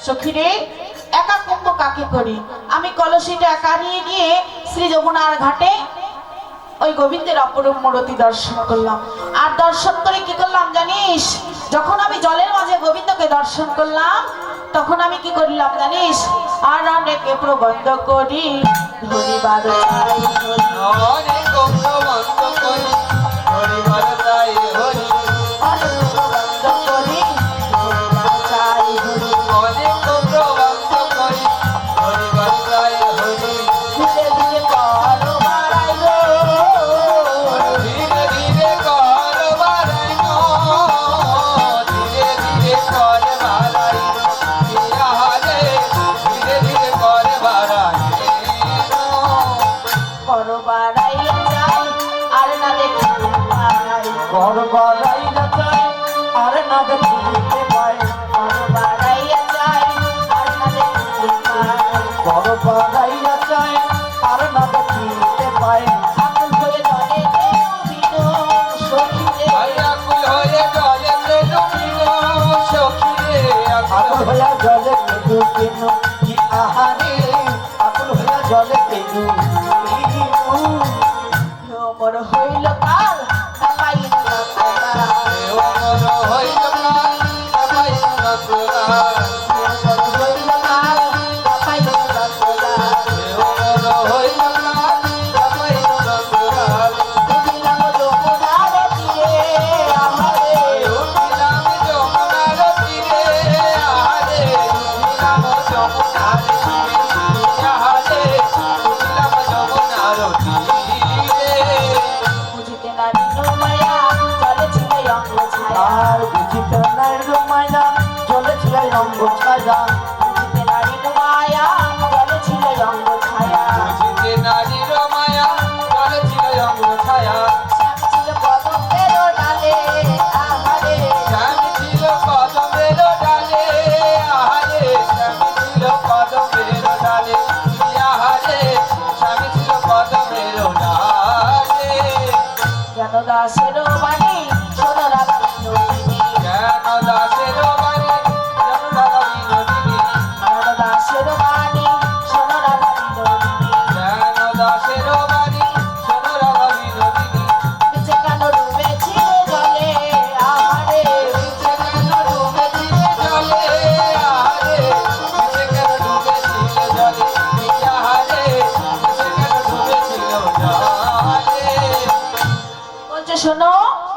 সখীরে একা কুম্ভ কাকে করি আমি কলসিটা একা নিয়ে শ্রী যমুনার ঘাটে ওই গোবিন্দের অপরূপ মূর্তি দর্শন করলাম। আর দর্শন করে কি করলাম জানিস, যখন আমি জলের মাঝে গোবিন্দকে দর্শন করলাম তখন আমি কি করলাম জানিস, আর অনেকে প্রবন্ধ করি ধরিবার চাই অনেক প্রবন্ধ করি ধরিবার চাই হরি প্রবন্ধ করি ধরিবার চাই হরি অনেক প্রবন্ধ করি ধরিবার চাই হরি ধীরে ধীরে কর বাড়াই গো ধীরে ধীরে কর বাড়াই গো ধীরে ধীরে কর বাড়াই ইহারে ধীরে ধীরে কর বাড়াই কর বাড়াইয়া যাই আর না দেখিতে পাই কর বাড়াইলা চাই আর না দেখিতে পাই কর বাড়াইয়া যাই আর না দেখিতে পাই কর বাড়াইলা চাই আর না দেখিতে পাই আকুল হয়ে জলে ডুবিল সখীরে আকুল হয়ে জলে ডুবিল সখীরে আকুল হয়ে জলে ডুবিল কি আহারে আকুল হয়ে জলে ডুবিল ভ্রমর হইল কাল না পাইল না তোরা অমর হইল কাল পাইল না তোরা ভ্রমর হইল কাল না পাইল না তোরা অমর হইল কাল পাইল না তোরা ডুবিলাম যমুনার তীরে আমারে উঠিলাম যমুনার তীরে আহারে উঠিলাম যমুনার তীরে আহারে উঠিলাম যমুনার তীরে বুঝিতে নারী মায়া জলে ছিল অঙ্গ ছায়া আর বুঝিতে নাই রমায়া জলে ছিল অঙ্গ ছায়া বুঝিতে নারী মায়া জলে ছিল অঙ্গ ছায়া বুঝিতে নারী রমায়া জলে ছিল অঙ্গ ছায়া শ্যাম ছিল কদমের ডালে আহারে স্বামী ছিল কদমের ডালে আহারে স্বামী ছিল কদমের ডালে আহারে স্বামী ছিল কদমের ডালে জ্ঞান দাসের বাণী শোনো রাধা বিনোদিনী জ্ঞান দাসের বাণী জনদাদা বিনোদিনী জ্ঞান দাসের বাণী শোনো রাধা বিনোদিনী জ্ঞান দাসের বাণী জনদাদা বিনোদিনী নিচে কেন ডুবেছিল জলে আহারে নিচে কেন ডুবেছিলে জলে আহারে নিচে কেন ডুবেছিলে জলে আহারে নিচে কেন ডুবেছিল জলে বলছে শোনো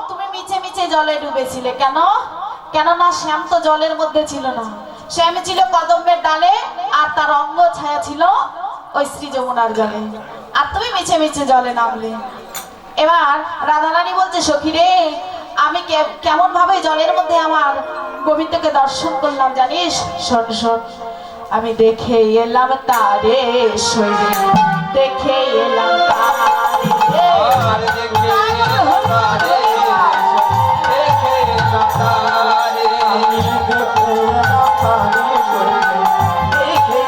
তুমি মিছে মিছে জলে ডুবেছিলে কেন, কেননা শ্যাম তো জলের মধ্যে ছিল না, শ্যাম ছিল কদমের ডালে আর তার অঙ্গ ছায়া ছিল ওই শ্রী যমুনার জলে, আর তুমি মিছে মিছে জলে নামলে। এবার রাধারানী বলছে সখী রে আমি কেমন ভাবে জলের মধ্যে আমার গোবিন্দকে দর্শন করলাম জানিস, শোন শোন আমি দেখে এলাম তারে শৈরে দেখে এলাম তারে আর দেখে তারে দেখে তারে দেখে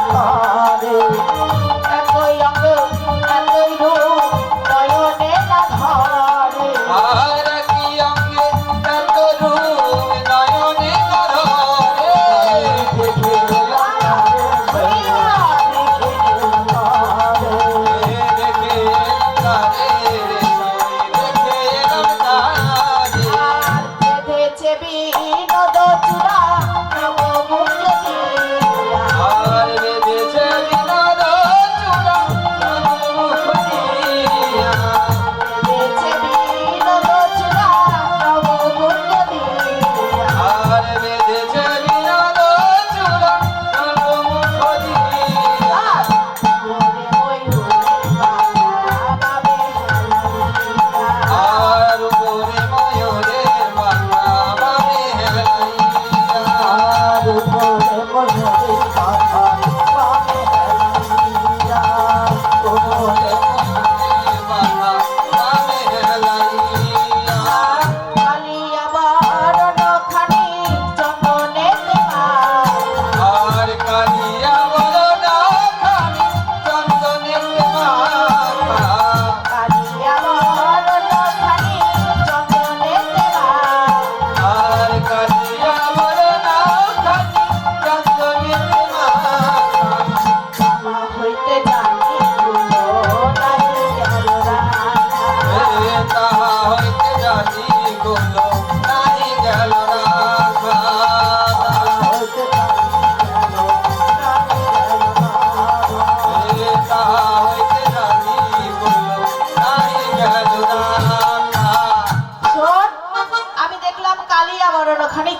তারে একই অঙ্গ একই রূপ নয়নে না ধরে আর কি অঙ্গে এত রূপ নয়নে ধরে দেখে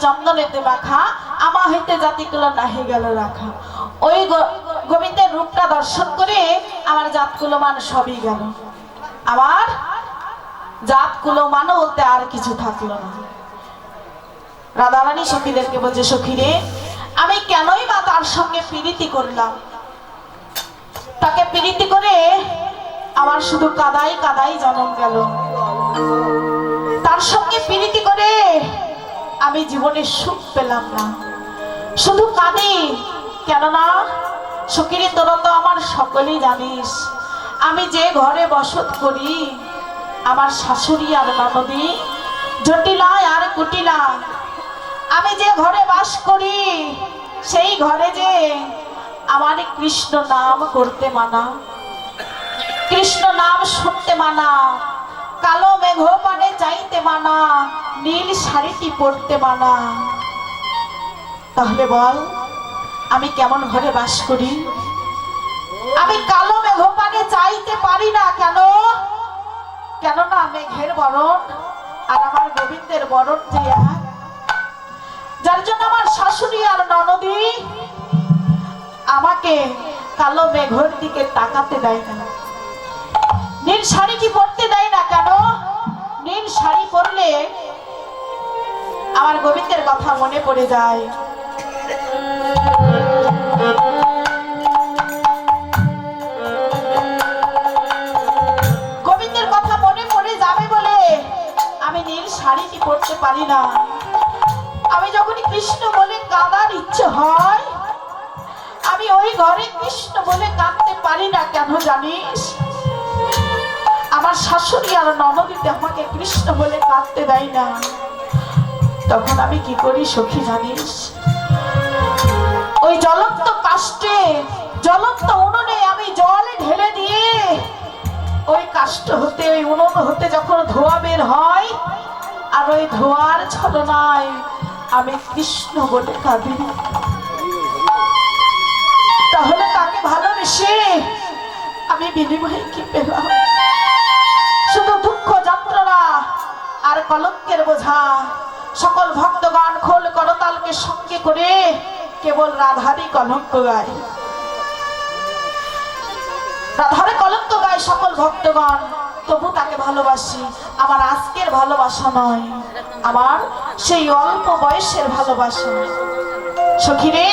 চন্দনেতে মাখা, আমা হইতে জাতিগুলো নাহি গেল রাখা। ওই গোবিন্দের রূপটা দর্শন করে আমার জাতগুলো মান সবই গেল, আমার জাতগুলো মান বলতে আর কিছু থাকলো না। রাধারানী সখীদেরকে বলছে, সখীরে আমি কেনই বা তার সঙ্গে প্রীতি করলাম, তাকে প্রীতি করে আমার শুধু কাদাই কাদাই জন্ম গেল। তার সঙ্গে প্রীতি করে আমি জীবনে সুখ পেলাম না, শুধু কাঁদি। কেননা সখীরে তোরা তো আমার সকলেই জানিস, আমি যে ঘরে বসত করি, আমার শাশুড়ি আর ননদি, জটিলা আর কুটিলা, আমি যে ঘরে বাস করি সেই ঘরে যে আমার কৃষ্ণ নাম করতে মানা, কৃষ্ণ নাম শুনতে মানা, কালো মেঘ পানে চাইতে মানা, নীল শাড়িটি পরতে মানা। তাহলে বল আমি কেমন ঘরে বাস করি? আমি কালো মেঘ পানে চাইতে পারি না। কেন? কেননা মেঘের বরণ আর আমার গোবিন্দের বরণ যে এক, যার জন্য আমার শাশুড়ি আর ননদি আমাকে কালো মেঘের দিকে তাকাতে দেয় না, নীল শাড়িটি পরতে দেয় না। কেন? নীল শাড়ি পরলে আমার গোবিন্দের কথা মনে পড়ে যায়। গোবিন্দের কথা মনে পড়ে যাবে বলে আমি নীল শাড়িটি পরতে পারি না। আমি যখন কৃষ্ণ বলে কাঁদার ইচ্ছে হয়, আমি ওই ঘরে কৃষ্ণ বলে কাঁদতে পারি না। কেন জানিস? আমার শাশুড়ি আর ননদিতে আমাকে কৃষ্ণ বলে কাঁদতে দেয় না। তখন আমি কি করি সখী জানিস? ওই জ্বলন্ত কাষ্ঠে, জ্বলন্ত উনুনে আমি জল ঢেলে দিয়ে ওই কাষ্ঠ হতে, ওই উনুন হতে যখন ধোঁয়া বের হয়, আর ওই ধোঁয়ার ছলনায় আমি কৃষ্ণ বলে কাঁদি। তাহলে তাকে ভালোবেসে আমি বিনিময়ে কি পেলাম? শুধু দুঃখ, যন্ত্রণা আর কলঙ্কের বোঝা। সকল ভক্তগণ খোল করতালকে সঙ্গে করে কেবল রাধারই কলঙ্ক গায়, রাধারে কলঙ্ক গায় সকল ভক্তগণ। তবু তাকে ভালোবাসি। আমার আজকের ভালোবাসা নয়, আমার সেই অল্প বয়সের ভালোবাসা। সখীরে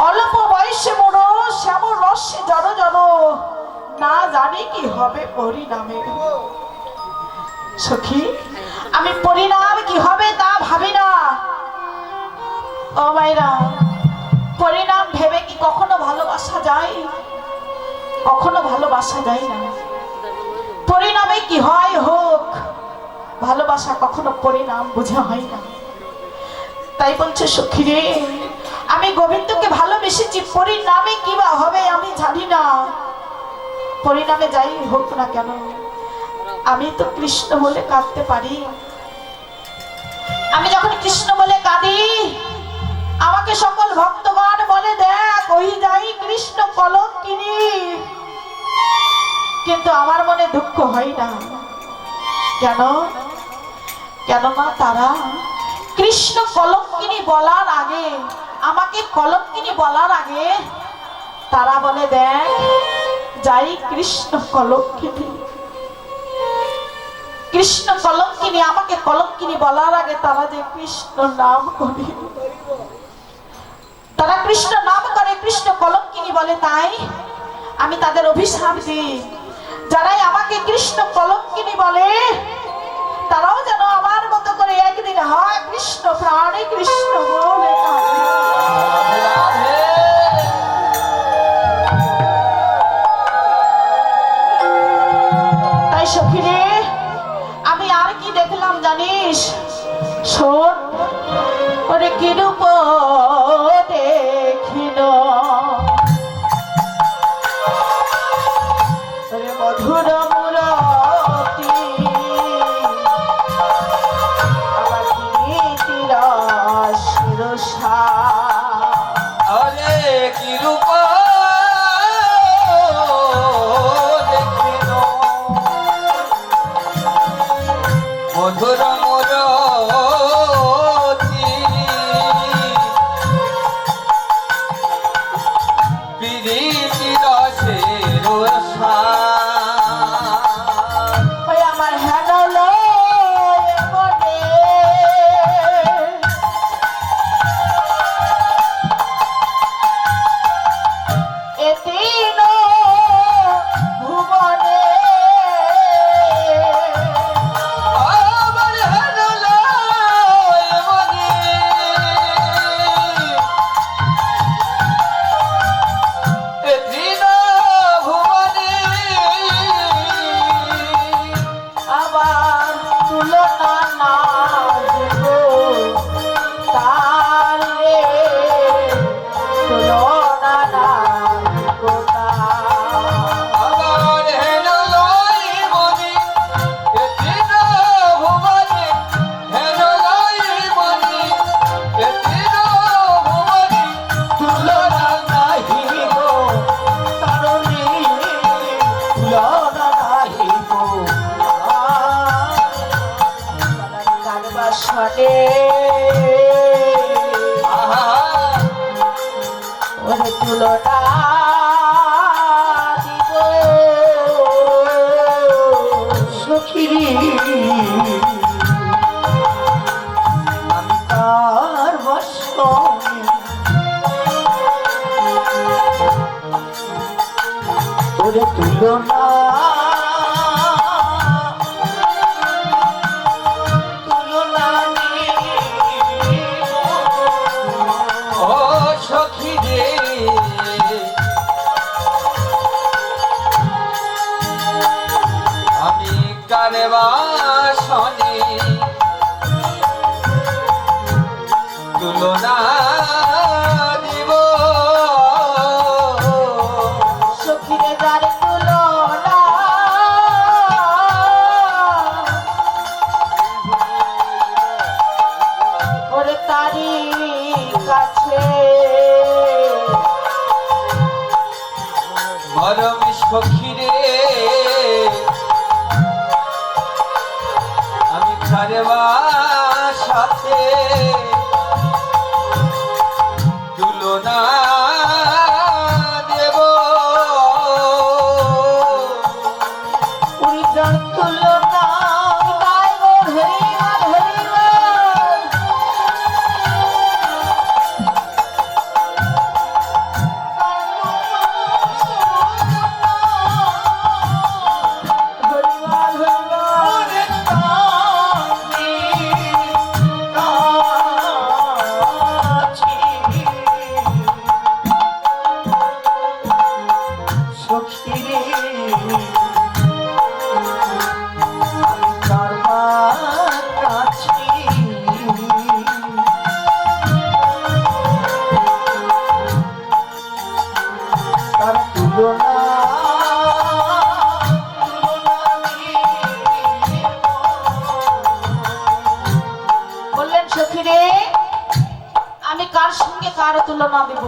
অল্প বয়সে মোর শ্যামল রসে জড় জড়, না জানি কি হবে পরিণামে। সখী আমি পরিণাম কি হবে তা ভাবি না। ও মায়েরা, পরিণাম ভেবে কি কখনো ভালোবাসা যায়? কখনো ভালোবাসা যায় না। পরিণামে কি হয় হোক, ভালোবাসা কখনো পরিণাম বুঝে হয় না। তাই বলছে সখীরে আমি গোবিন্দকে ভালোবেসেছি, পরিণামে কি বা হবে আমি জানি না। পরিণামে যাই হোক না কেন, আমি তো কৃষ্ণ বলে কাঁদতে পারি। আমি যখন কৃষ্ণ বলে কাঁদি, আমাকে সকল ভক্তগণ বলে দেখ ওই যাই কৃষ্ণ কলঙ্কিনী। কিন্তু আমার মনে দুঃখ হয় না। কেন? কেননা তারা কৃষ্ণ কলঙ্কিনী বলার আগে, আমাকে কলঙ্কিনী বলার আগে তারা বলে দেখ যাই কৃষ্ণ কলঙ্কিনী। কৃষ্ণ কলঙ্কিনী, আমাকে কলঙ্কিনী বলার আগে তারা যে কৃষ্ণ নাম করে, তারা কৃষ্ণ নাম করে, কৃষ্ণ কলঙ্কিনী বলে। তাই আমি তাদের অভিশাপ দিই, যারাই আমাকে কৃষ্ণ কলঙ্কিনী বলে তারাও যেন আমার মতো করে একদিন হয় কৃষ্ণ প্রাণে কৃষ্ণ বলে তাই সখীরে আমি আর কি দেখলাম জানিস? শোন, ওরে কি রূপ দেখিল, মধুর মুরতি আমার প্রীতির শিরসা। আরে কি রূপ দেখিল, মধুর মুরতি আবার তুলনা না দেব তার রে তুলনা না দেব তার। আবার হেন লই মনি এতিন ভুবনে হেন লই মনি এতিন ভুবনে তুলনা নাহি গো তারণী তুলনা নাহি গো কারবার শটে আহা ওরে তুলনা দিব সখিরি আমি তার বসনে ওরে তুলনা তুলনা ও সখী রে আমি কারবাসনে তুলনা দিব সখীরে যার তুলনা ওরে তারি কাছে মরম সখী রে আমি কারবাসাতে তুলনা দেব উড়ি যার তুলনা গায় গো হরিবল হরিবল হরিবল হরিবল সখী রে আমি কারবা কাছি তার তুলনা বললেন সখীরে আমি কার সঙ্গে কার তুলনা দেব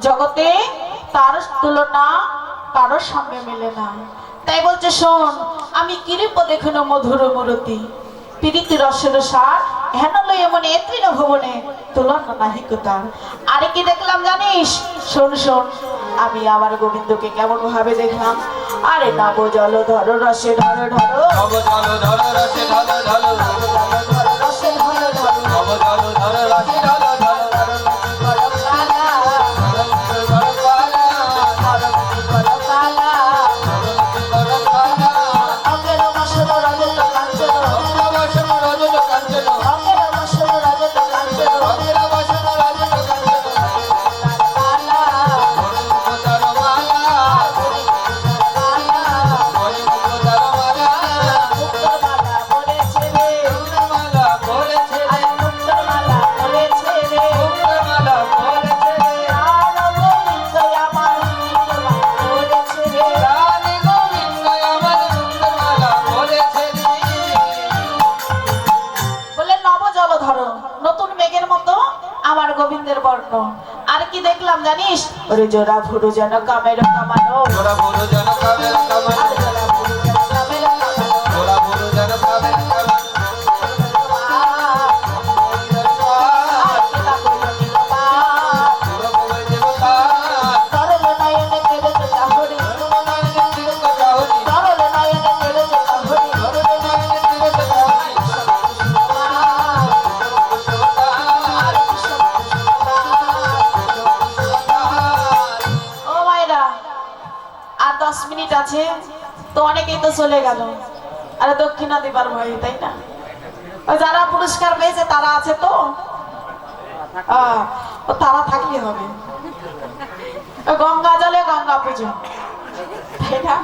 জগতে তার তুলনা কারোর সঙ্গে মেলে না তাই বলছে শোন আমি কিরূপ দেখুন মধুর মূরতি প্রীতি রসের সার হেন লই মনে এত্রিন ভুবনে তুলনা নাহি কোথার। আরে কি দেখলাম জানিস শোন শোন আমি আমার গোবিন্দকে কেমন ভাবে দেখলাম আরে নাবো জল ধরো রসে ধরো ধরো নব ধর ধর রসে ধর ধর রসে ধরো ধরো নব ধর ধর রসে ধর ধর করো কালা ধর পালা করো কালা ধর পালা অঙ্গের মশল রজত কাঞ্চন অঙ্গবাসন রজত কাঞ্চন অঙ্গের মশল রজত কাঞ্চন অঙ্গবাসন রজত কাঞ্চন কালা ধর মালা ধর মালা মুক্তর মালা পড়েছে রে মালা পড়েছে রে আরে মুক্তর মালা পড়েছে রে মালা পড়েছে রে প্রাণ গোবিন্দ আমার মুক্তর মালা পড়েছে রে রানী গোবিন্দ আমার মালা পড়েছে রে বলে নব জল ধরো নতুন মেঘের মতো আমার গোবিন্দের বর্ণ আর কি দেখলাম জানিস ওরে জোড়া ভুরু যেন কামের কামানো তোরা বড় জন কাবে কামান আর জোড়া ভুরু যেন কামের কামানো তোরা বড় জন কাবে কামান আর কিতা কইলো নিলবা তোরা বড় দেবতা তরল নয়নে কেড়ে চোখা হরি তরল নয়নে কেড়ে চোখা হরি ও মায়েরা আর 10 মিনিট আছে তো অনেকেই তো চলে গেল আরে দক্ষিণা দিবার ভয় তাই না ওই যারা পুরস্কার পেয়েছে তারা আছে তো ও তারা থাকলে হবে ওই গঙ্গা জলে গঙ্গা পুজো তাই না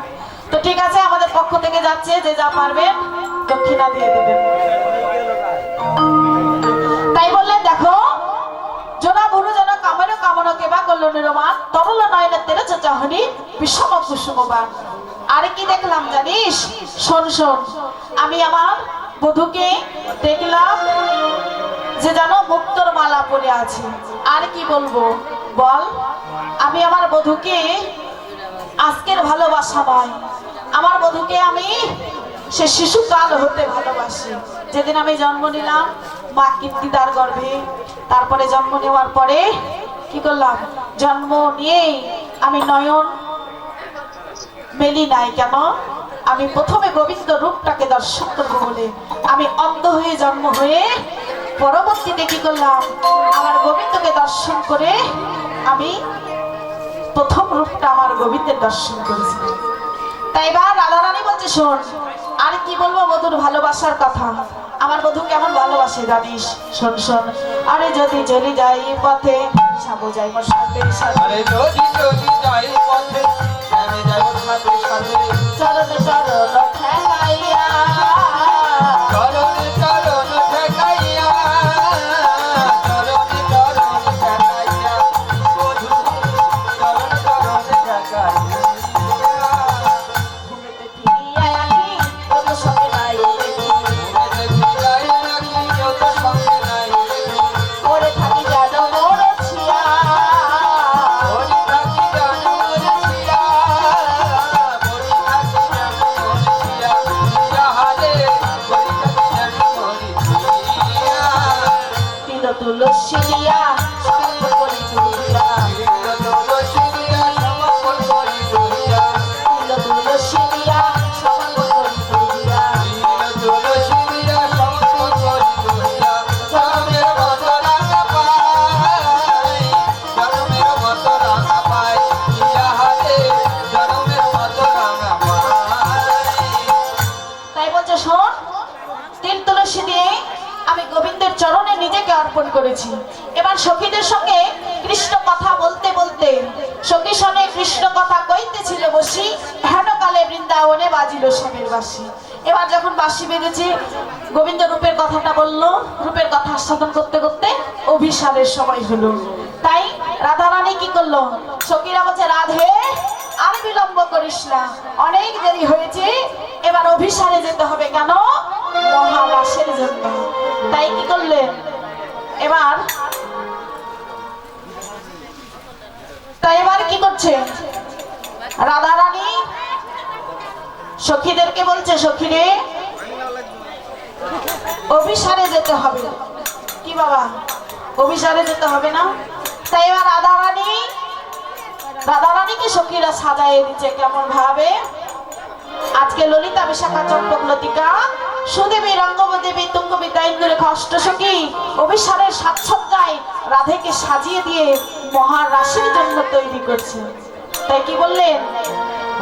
তো ঠিক আছে, আমাদের পক্ষ থেকে যাচ্ছে, যে যা পারবেন দক্ষিণা দিয়ে দেবেন। তাই বললেন, দেখো জোনা বুড়ো জনা কামনো কামনো কেবা করল নিরমান তরল নয়নের তেরে চাহনি বিষম কুসুমবান। আরে কি দেখলাম জানিস? শোন শোন, আমি আমার বধূকে দেখলাম যে যেন মুক্তোর মালা পরে আছে। আর কি বলবো বল, আমি আমার বধূকে আজকের ভালোবাসা নয়, আমার বধূকে আমি সে শিশুকাল হতে ভালোবাসি। যেদিন আমি জন্ম নিলাম মা কীর্তিদার গর্ভে, তারপরে জন্ম নেওয়ার পরে কি করলাম, জন্ম নিয়েই আমি নয়ন মেলি নাই কেন, আমি প্রথমে গোবিন্দ রূপটাকে দর্শন করবো বলে আমি অন্ধ হয়ে জন্ম হয়ে পরবর্তীতে কি করলাম, আমার গোবিন্দকে দর্শন করে আমি প্রথম রূপটা আমার গোবিন্দের দর্শন করেছি। তাই এবার রাধারানী বলছে, শোন আর কি বলবো বধুর ভালোবাসার কথা, আমার বধূ কেমন ভালোবাসে জানিস? শোন শোন, আরে যদি চলে যাই পথে সাবো যাই মোর সাথে সাথে, আরে যদি যদি যাই পথে আমি যাই সাথে সাথে, চরণে চরণ ঠেকাইয়া, চরণে চরণ ঠেকাইয়া, চরণে চরণ ঠেকাইয়া, বধূ চরণ চরণ ঠেকাইয়া, ঘুমেতে ফিরিয়া আহি তোর সঙ্গে নাই দেখি, ঘুমেতে ফিরাই রাখি যত সঙ্গে নাই দেখি, ওরে থাকি যেন মোর ছিয়া, হরি থাকি জানো ছিয়া, হরি থাকি জানো ছিয়া, যাহারে হরি থাকি জানো ছিয়া, তিল তুলসী দিয়া সমর্পণ করি তুলিয়া, তিল তুলসী দিয়া সমর্পণ করি তুলিয়া, তিল তুলসী দিয়া সমর্পণ করি তুলিয়া, তিল তুলসী দিয়া সমর্পণ করি তুলিয়া, জনমের মত রাঙা পাই, জনমের মত রাঙা পাই, যাহারে জনমের মত রাঙা পাই। তাই বলছে শোন, তিল তুলসী দিয়ে আমি গোবিন্দের চরণে নিজেকে অর্পণ করেছি। এবার সখীদের সঙ্গে কৃষ্ণ কথা বলতে বলতে সখী সনে কৃষ্ণ কথা কইতেছিল বসি, হেন কালে বৃন্দাবনে বাজিল শ্যামের বাঁশি। এবার যখন বাঁশি বেজেছে, গোবিন্দ রূপের কথাটা বললো, রূপের কথা আস্বাদন করতে করতে অভিসারের সময় হলো। তাই রাধারানী কি করলো, সখীরা বলছে, রাধে আর বিলম্ব করিস না, অনেক দেরি হয়েছে, এবার অভিসারে যেতে হবে। কেন? মহারাসের জন্য। তাই কি করলেন, এবার কি করছে রাধারানী, সখীদেরকে বলছে, সখীরে অভিসারে যেতে হবে। কি বাবা, অভিসারে যেতে হবে না? তাই এবার রাধারানীকে সখীরা সাজায় দিচ্ছে কেমন ভাবে। আজকে ললিতা বিশাখা চম্পক লতিকা সুদেবী রঙ্গবদেবী তুঙ্গবিদ্যা ইন্দ্ররেখা অষ্টসখী অভিসারের সাজসজ্জায় রাধেকে সাজিয়ে দিয়ে মহারাসের জন্য তৈরি করছে। তাই কি বললেন,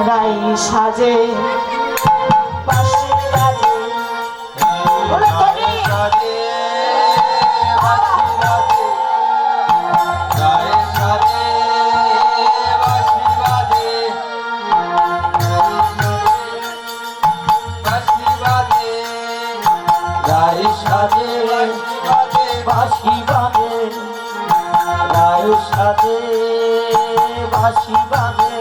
রাই সাজে বাঁশি বাজে, বলে তনি বাঁশি বাজে, রায় সাজে বাঁশি বাজে,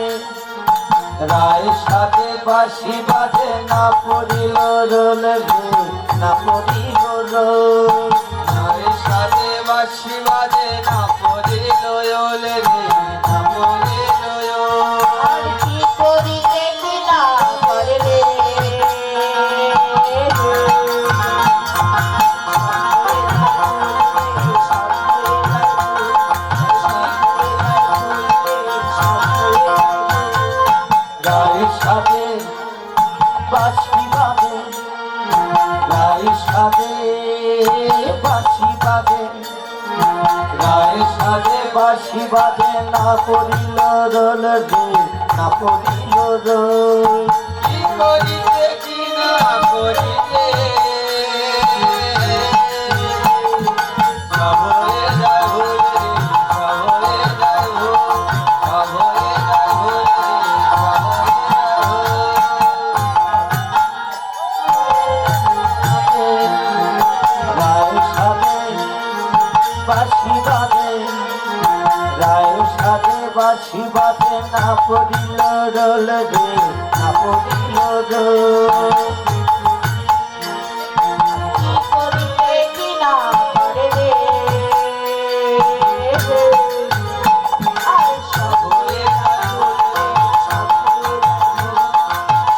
রায় সাজে বাঁশি বাজে, না পড়িল রোল রে, না পড়িল রোল, রায় সাজে বাঁশি বাজে, না পড়িল রোল রে, না পড়িল রোল। আর কি করিতে কি না করে রে, রায় সাজে বাঁশি বাজে, রায় সাজে বাঁশি বাজে, রায় সাজে বাঁশি বাজে, না পড়িল রোল রে, না পড়িল রোল। কি করিতে কি না করিতে সবরে যায় রে, সবরে যায়, সবরে যায় রে, সবরে যায়। বাঁশি বাজে না পড়িল রোল রে না পড়িল রোল কি করিতে কি না করে রে আর সব হয়ে যায়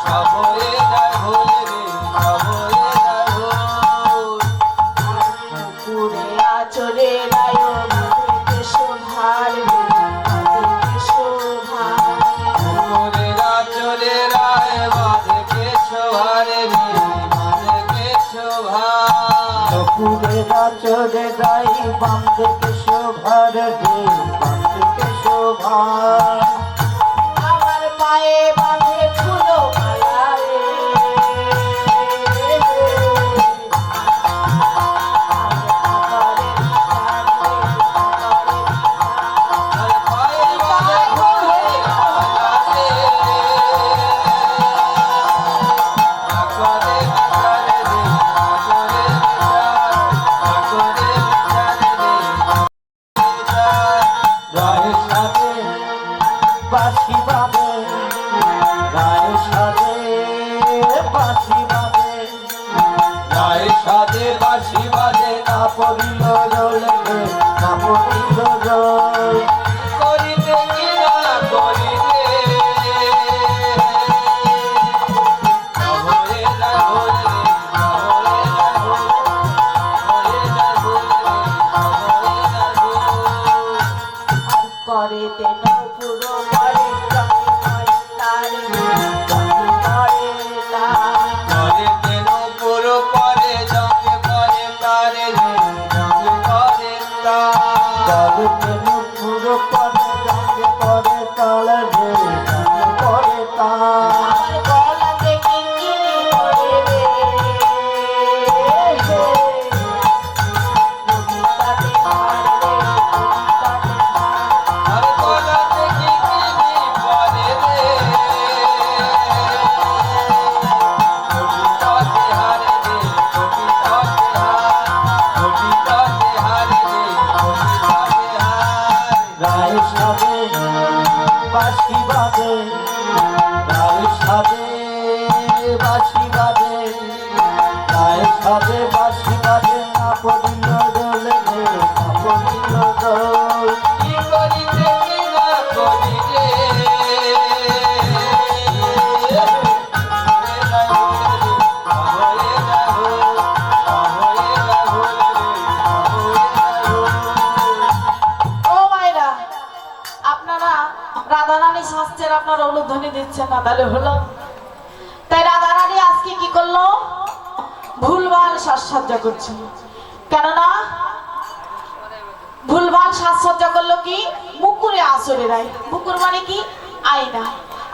সব হয়ে যায় ভুল রে সব হয়ে যায় ভুল পুরে আচরে রায় মাধুরীতে শোভার মাধুরীতে শোভার মোরে রাজরে রায় বাঁধকে শোভারে রে বাঁধকে শোভা পুরে রাজরে রায় বাঁধকে শোভার রে বাঁধকে শোভা আমার পায়ে বাঁধে ফুলো মালা রে আর পায়ে বাঁধে ফুলে মালারে আকরে আকরে রে আকরে আকরে আকরে রে রায় সাথে বাঁশি বাজে রায় সাথে বাঁশি বাজে রায় সাথে বাঁশি বাজে না পড়িল রোল রে না পড়িল রোল করিতে কি না করিতে হয়ে যায় ভুল রে হয়ে যায় ভুল হয়ে যায় ভুল রে হয়ে যায় ভুল করে দেন পুরো করে রঙে করে তার রঙে করে তার করে তেন পুরো করে জঙ্গে করে তারে রে জঙ্গে করে তার করে তেন পুরো করে জঙ্গে করে তার রে জঙ্গে করে তার আমার গলাতে কিঙ্কিনি করে রে কবিতাতে ধার রে কবিতাতে ধার আর গলাতে কি কিনি পরে রে কবিতাতে হারে রে কবিতাতে হার কবিতাতে হারে রে কবিতাতে হার রায় সাজে বাঁশি বাজে রায় সাজে বাঁশি বাজে রায় সাজে বাঁশি বাজে না পড়িল রোল রে না পড়িল রোল কি করিতে কি না করি রে ও মায়েরা, আপনারা রাধারানী শাস্ত্রের আপনার অনুধ্বনি দিচ্ছেন না, তাহলে হলো তাই রাধারানী আজকে কি করলো? ভুলভাল সাজসজ্জা করছে। কেননা ভুলভাল সাজসজ্জা করলো কি? মুকুরে আসরে রায়। মুকুর মানে কি? আয়না।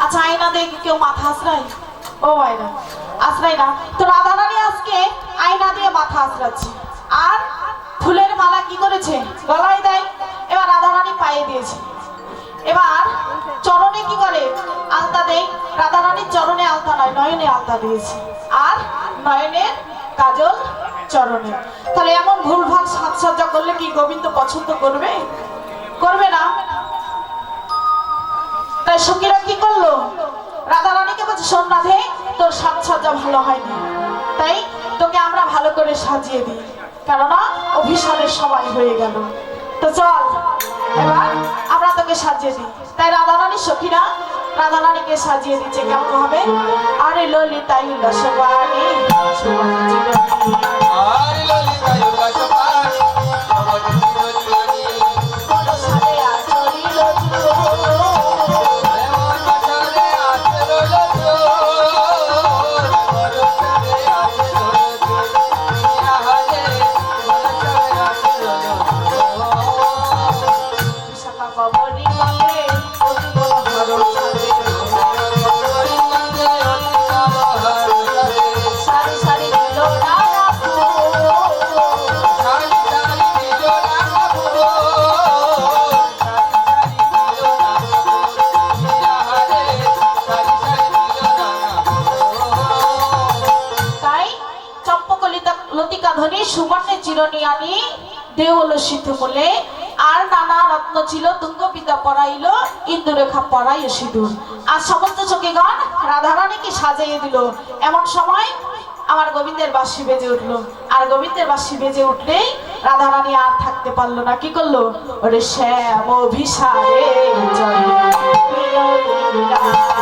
আচ্ছা, আয়না দিয়ে কি কেউ মাথা আশ্রায়? ও মায়েরা, আশ্রায় না। তো রাধারানী আজকে আয়না দিয়ে মাথা আশ্রাচ্ছে, আর ফুলের মালা কি করেছে? গলায় দেয়। এবার রাধারানী পায়ে দিয়েছে। এবার চরণে কি করে? আলতা দেয়। রাধারানীর চরণে আলতা নয়, নয়নে আলতা দিয়েছে, আর নয়নের কাজল চরণে। তাহলে এমন ভুলভাল সাজসজ্জা করলে কি গোবিন্দ পছন্দ করবে? করবে না। তাই সখীরা কি করলো? রাধারানীকে বলছে, শোন রাধে, তোর সাজসজ্জা ভালো হয়নি, তাই তোকে আমরা ভালো করে সাজিয়ে দিই, কেননা অভিসারের সময় হয়ে গেল। তো চল এবার আমরা তোকে সাজিয়ে দিই। তাই রাধারানী সখীরা রাধারানীকে সাজিয়ে দিচ্ছে কেমন ভাবে? আরে ললিতাই রসবাণী আর ললিতা যোগা সবার সবটি রলিয়ানি সাথে আচরিল এমন বাজারে আছে রলজো বরসারে আছে রলজো ইহারে বরসারে আছে রলজো শাখা কবরী মনে অতি বড় হরণ ছাড়ে সারি সারি দিল রাধা ফুল লতিকা ধনী সুবর্ণে চিরনিয়ানি দেওল সিদ্ধ বলে আর নানা রত্ন ছিল, তুঙ্গ পিতা পরাইল, ইন্দুরেখা পরাই সিঁদুর। আর সমস্ত চকিগণ রাধারানীকে সাজিয়ে দিল। এমন সময় আমার গোবিন্দের বাঁশি বেজে উঠলো। আর গোবিন্দের বাঁশি বেজে উঠলেই রাধারানী আর থাকতে পারলো না। কি করলো? ওরে শ্যাম অভিসারে জয় বিনোদিনী রাধা।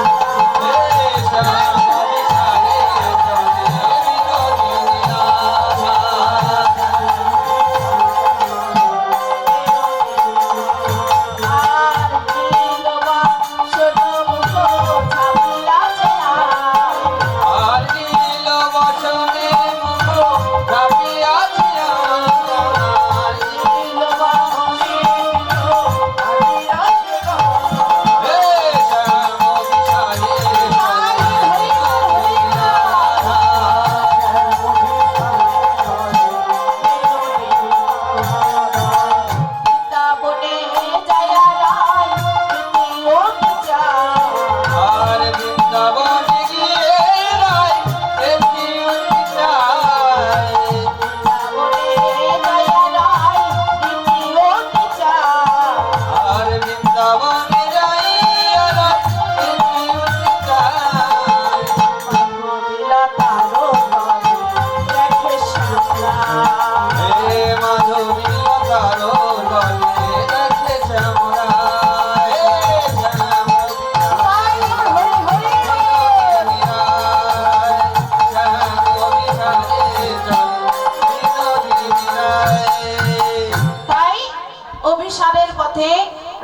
অভিসারের পথে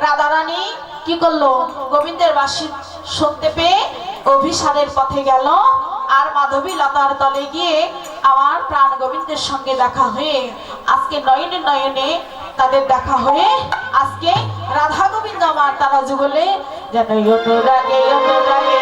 রাধারানী কি করলো? গোবিন্দের বাঁশি শুনতে পেয়ে অভিসারের পথে গেল। আর মাধবী লতার তলে গিয়ে আমার প্রাণ গোবিন্দের সঙ্গে দেখা হয়ে আজকে নয়নে নয়নে তাদের দেখা হয়ে আজকে রাধা গোবিন্দ আমার তারা যুগলে যেন অনুরাগে অনুরাগে